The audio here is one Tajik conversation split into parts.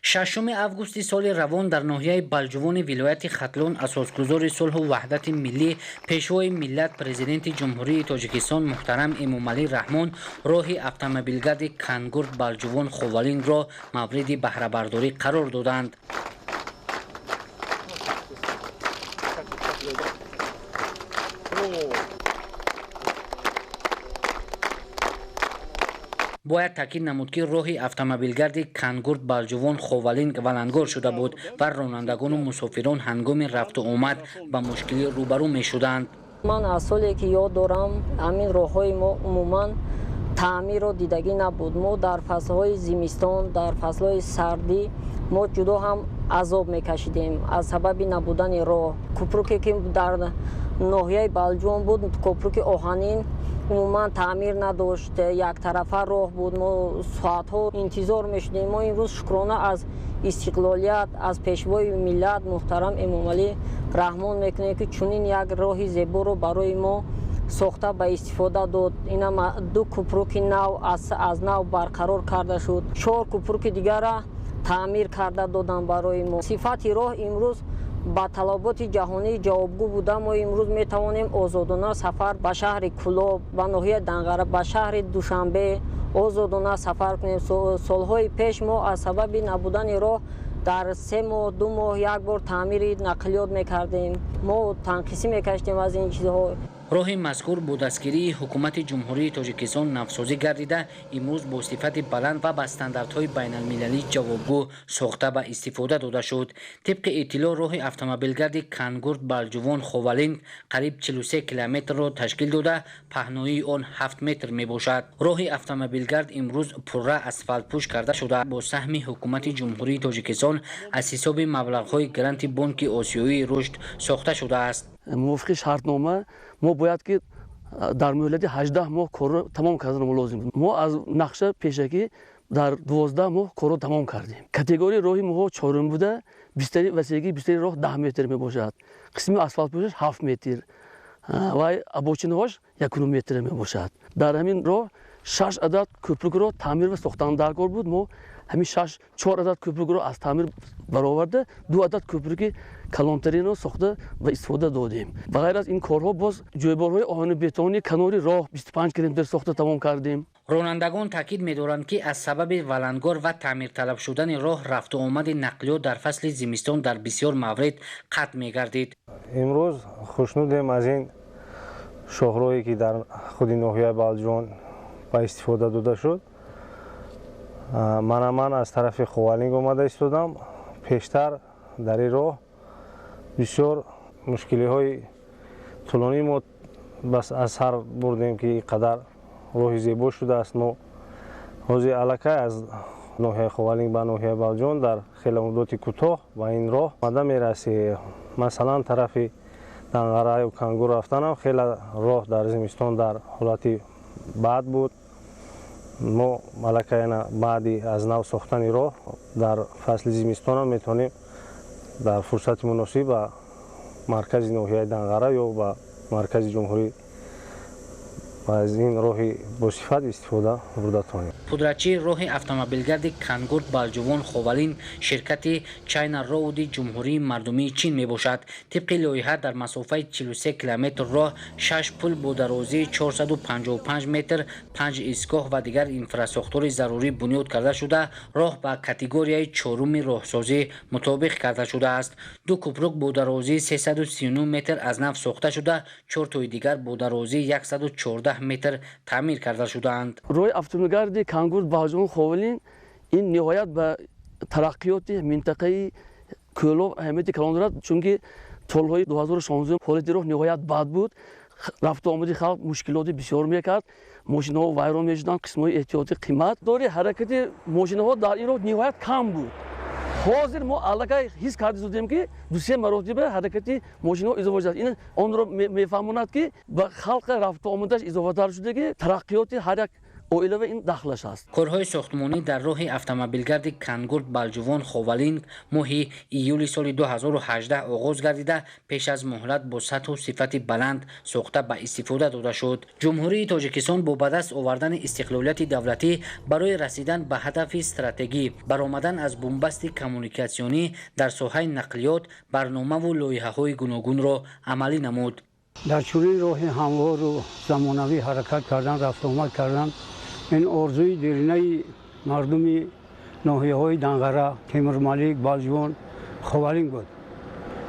6 августи соли равон дар ноҳияи балҷувони вилояти Хатлон асосгузори сулҳу ваҳдати миллӣ пешвои миллат президенти ҷумҳурии Тоҷикистон муҳтарам Эмомалӣ Раҳмон роҳи автомобилгарди Кангурт Балҷувон Ховалингро мавриди баҳрабардорӣ қарор доданд. бояд таъкид намуд ки роҳи автомобилгарди Кангурт Балҷувон Ховалинг валангор шуда буд ва ронандагону мусофирон ҳангоми рафту омад ба мушкилӣ рӯбарӯ мешуданд. ман аз соле ки ёд дорам ҳамин роҳҳои мо умуман таъмирро дидагӣ набуд. мо дар фаслҳои зимистон, дар фаслҳои сардӣ мо ҷудо ҳам азоб мекашидем аз сабаби набудани роҳ. кӯпруке ки дар ноҳияи Балҷувон буд, кӯпруки оҳанин умуман таъмир надошт, яктарафа роҳ буд. мо соатҳо интизор мешудем. мо имрӯз шукрона аз истиқлолият, аз пешвои миллат муҳтарам Эмомалӣ Раҳмон мекунем ки чунин як роҳи зеборо барои мо сохта ба истифода дод. Инам 2 кӯпруки нав аз нав барқарор карда шуд. 4 кӯпруки дигара таъмир карда доданд барои мо. сифати роҳ имрӯз ба талаботи ҷаҳонӣ ҷавобгӯ буда мо имрӯз метавонем озодона сафар ба шаҳри Кӯлоб, ба ноҳияи Данғара, ба шаҳри Душанбе озодона сафар кунем. солҳои пеш мо аз сабаби набудани роҳ дар 3 моҳ 2 моҳ як бор таъмири нақлиёт мекардем. мо танқисӣ мекашидем аз ин чизҳо. роҳи мазкур бо дастгирии ҳукумати ҷумҳурии Тоҷикистон навсозӣ гардида имрӯз бо сифати баланд ва ба стандартҳои байналмилалӣ ҷавобгӯ сохта ба истифода дода шуд. тибқи иттилоъ роҳи автомобилгарди Кангурт Балҷувон Ховалинг қариб 43 километрро ташкил дода паҳноии он 7 метр мебошад. роҳи автомобилгард имрӯз пурра асфалтпӯш карда шуда бо саҳми ҳукумати ҷумҳурии Тоҷикистон аз ҳисоби маблағҳои гранти Бонки Осиёии рушд сохта шудааст. мувофиқи шартнома мо бояд ки дар муҳлати 18 моҳ корро тамом кардан лозим буд. мо аз нақша пешакӣ дар 12 моҳ корро тамом кардем. категорияи роҳи моҳо 4 буда, бистари васеъгии бистари роҳ 10 метр мебошад. қисми асфалтпӯшаш 7 метр ва обочинаҳош 1 метр мебошад. дар ҳамин роҳ 6 адад кӯпрукро таъмир ва сохтан даркор буд. мо ҳамин 4 адад кӯпрукро аз таъмир бароварда 2 адад кӯпруки калонтаринро сохта ва истифода додем. ба ғайр аз ин корҳо боз ҷойборҳои оҳани бетони канори роҳ 25 км сохта тамом кардем. ронандагон таъкид медоранд ки аз сабаби валангор ва таъмирталаб шудани роҳ рафту омади нақлиёт дар фасли зимистон дар бисёр маврид қатъ мегардид. имрӯз хушнудем аз ин шоҳроҳе ки дар худи ноҳияи Балҷувон ба истифода дода шуд. ман аз тарафи Ховалинг омада истодам. пештар дар ин роҳ бисёр мушкилиҳои тӯлонӣ мо аз сар бурдем ки қадар роҳи зебо шудааст. мо ҳозир аллакай аз ноҳияи Ховалинг ба ноҳияи Балҷувон дар хеле муддати кӯтоҳ ба ин роҳ омада мерасӣ. масалан тарафи Данғара ё Кангур рафтанам хеле роҳ дар зимистон дар ҳолати бад буд. мо аллакай баъди аз нав сохтани роҳ дар фасли зимистонам метавонем дар фурсати муносиб ба маркази ноҳияи Данғара ё ба маркази ҷумҳурӣ аз ин роҳи босифат истифода бурда тавонем. пудратчии роҳи автомобилгарди Кангурт Балҷувон Ховалин ширкати Чайна Роуди ҷумҳурии мардумии Чин мебошад. тибқи лоиҳа дар масофаи 43 километр роҳ 6 пул бо дарозии 455 метр, 5 истгоҳ ва дигар инфраструктури зарурӣ бунёд карда шуда роҳ ба категорияи 4-уми роҳсозӣ мутобиқ карда шудааст. 2 кӯпрук бо дарозии 339 метр аз нав сохта шуда 4 тои дигар бо дарозии 114 метр таъмир карда шудаанд. роҳи автомобилгарди Кангурт Балҷувон Ховалин ин ниҳоят ба тараққиёти минтақаи Кӯлоб аҳамияти калон дорад, чунки солҳои 2016 ҳолати роҳ ниҳоят бад буд. рафту омади халқ мушкилоти бисёр мекард. мошинаҳо вайрон мешуданд. қисмҳои эҳтиёти қимат дори ҳаракати мошинаҳо дар ин роҳ ниҳоят кам буд. ҳозир мо аллакай ҳис карда шудем ки 2-3 маротиба ҳаракати мошинаҳо изофа шудааст. ин онро мефаҳмонад ки ба халқи рафту омадаш изофатар шуда ки тараққиёти ҳар як оилава ин дахлаш аст. корҳои сохтмонӣ дар роҳи автомобилгарди Кангурт Балҷувон Ховалинг моҳи июли соли 2018 оғоз гардида пеш аз муҳлат бо сатҳу сифати баланд сохта ба истифода дода шуд. ҷумҳурии Тоҷикистон бо ба даст овардани истиқлолияти давлатӣ барои расидан ба ҳадафи стратегӣ баромадан аз бумбасти коммуникатсионӣ дар соҳаи нақлиёт барномаву лоиҳаҳои гуногунро амалӣ намуд. дар чунин роҳи ҳамвору замонавӣ ҳаракат кардан, рафтуомад кардан ин орзуи дилинаи мардуми ноҳияҳои Данғара, Темурмалик, Балҷувон, Ховалинг буд,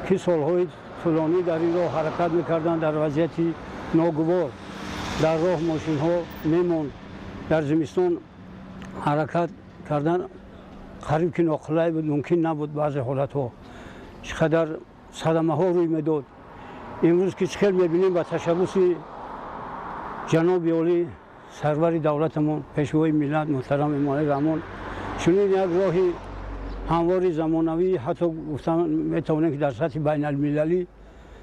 ки солҳои тӯлонӣ дар ин роҳ ҳаракат мекарданд. дар вазъияти ногувор дар роҳ мошинҳо мемонд. дар зимистон ҳаракат кардан қариб ки ноқулай буд, мумкин набуд. баъзе ҳолатҳо чӣ қадар садамаҳо рӯй медод. имрӯз ки чӣ хел мебинем ба ташаббуси ҷаноби олӣ сарвари давлатамон пешвои миллат муҳтарам Эмомалӣ Раҳмон чунин як роҳи ҳамвори замонавӣ ҳатто гуфтан метавонем ки дар сатҳи байналмилалӣ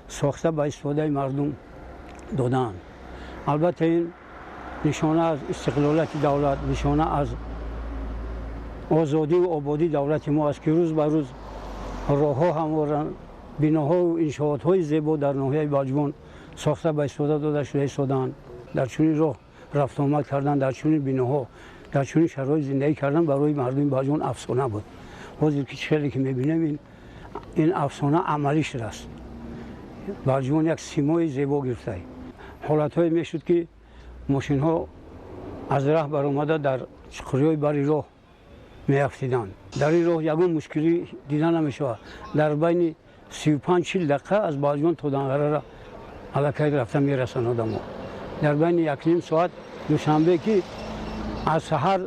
сохта ба истифодаи мардум додаанд. албатта ин нишона аз истиқлолияти давлат, нишона аз озодиву ободии давлати мо аст ки рӯз ба рӯз роҳҳо ҳамворанд, биноҳоу иншоотҳои зебо дар ноҳияи Балҷувон сохта ба истифода дода шуда истодаанд. дар чунин роҳ рафтуомад кардан, дар чунин биноҳо, дар чунин шароит зиндагӣ кардан барои мардуми Балҷувон афсона буд. ҳозир ки чӣ хеле ки мебинем ин афсона амалӣ шудааст. Балҷувон як симои зебо гирифта. ҳолатҳое мешуд ки мошинҳо аз раҳ баромада дар чуқуриҳои бари роҳ меафтиданд. дар ин роҳ ягон мушкилӣ дида намешавад. дар байни 35-40 дақиқа аз Балҷувон то Данғарара аллакай рафта мерасанд одамо. дар байни 1.5 соат душанбе ки аз саҳар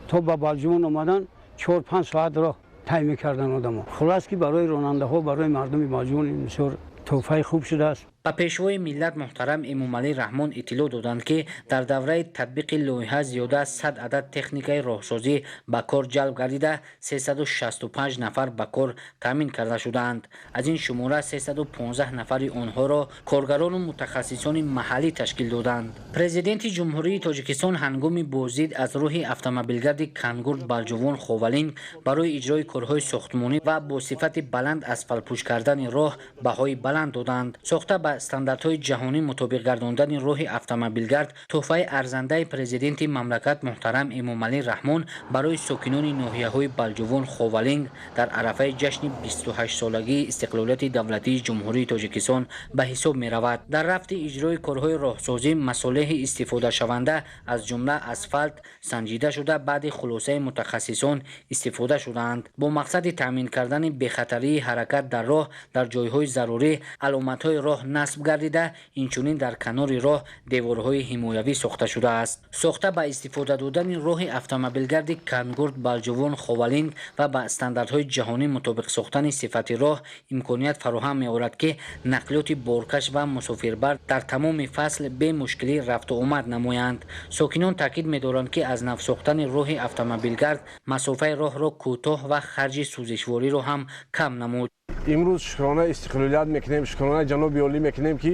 то ба Балҷувон омадан 4-5 соат роҳ тай мекардан одамо. хулос ки барои ронандаҳо, барои мардуми Балҷувон ин бисёр тӯҳфаи хуб шудааст. ба пешвои миллат муҳтарам Эмомалӣ Раҳмон иттилоъ доданд ки дар давраи татбиқи лоиҳа зиёда аз 100 адад техникаи роҳсозӣ ба кор ҷалб гардида 365 нафар ба кор таъмин карда шудаанд. аз ин шумора 315 нафари онҳоро коргарону мутахассисони маҳаллӣ ташкил доданд. президенти ҷумҳурии Тоҷикистон ҳангоми боздид аз роҳи автомобилгарди Кангурт Балҷувон Ховалинг барои иҷрои корҳои сохтмонӣ ва бо сифати баланд асфалтпӯш кардани роҳ баҳои баланд доданд. сохта ба стандартҳои ҷаҳонӣ мутобиқ гардондани роҳи автомобилгард тӯҳфаи арзандаи президенти мамлакат муҳтарам Эмомалӣ Раҳмон барои сокинони ноҳияҳои Балҷувон Ховалинг дар арафаи ҷашни 28-солагии истиқлолияти давлатии ҷумҳурии Тоҷикистон ба ҳисоб меравад. дар рафти иҷрои корҳои роҳсозӣ масолеҳи истифодашаванда аз ҷумла асфалт санҷида шуда баъди хулосаи мутахассисон истифода шудаанд. бо мақсади таъмин кардани бехатарии ҳаракат дар роҳ дар ҷойҳои зарурӣ аломатҳои роҳ насб гардида инчунин дар канори роҳ деворҳои ҳимоявӣ сохта шудааст. сохта ба истифода додани роҳи автомобилгарди Кангурт Балҷувон Ховалинг ва ба стандартҳои ҷаҳонӣ мутобиқ сохтани сифати роҳ имконият фароҳам меорад ки нақлиёти боркаш ва мусофирбар дар тамоми фасл бе мушкилӣ рафту омад намоянд. сокинон таъкид медоранд ки аз нав сохтани роҳи автомобилгард масофаи роҳро кӯтоҳ ва харҷи сӯзишвориро ҳам кам намуд. имрӯз шукрона истиқлолият мекунем, шукрона ҷаноби олӣ мекунем ки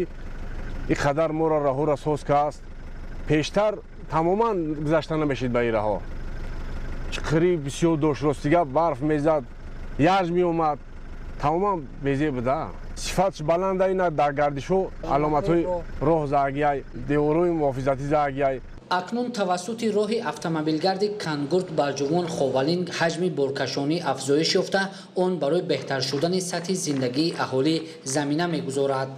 ин қадар моро раҳоро соз кааст. пештар тамоман гузашта намешид ба ин раҳо. чуқури бисёр дошт, ростига барф мезад, яж меомад, тамоман безе буда. сифатш баланда ина дар гардишҳо аломатҳои роҳ заагияй, деворҳои муҳофизатӣ заагияй. акнун тавассути роҳи автомобилгарди Кангурт Балҷувон Ховалинг ҳаҷми боркашонӣ афзоиш ёфта, он барои беҳтар шудани сатҳи зиндагии аҳолӣ замина мегузорад.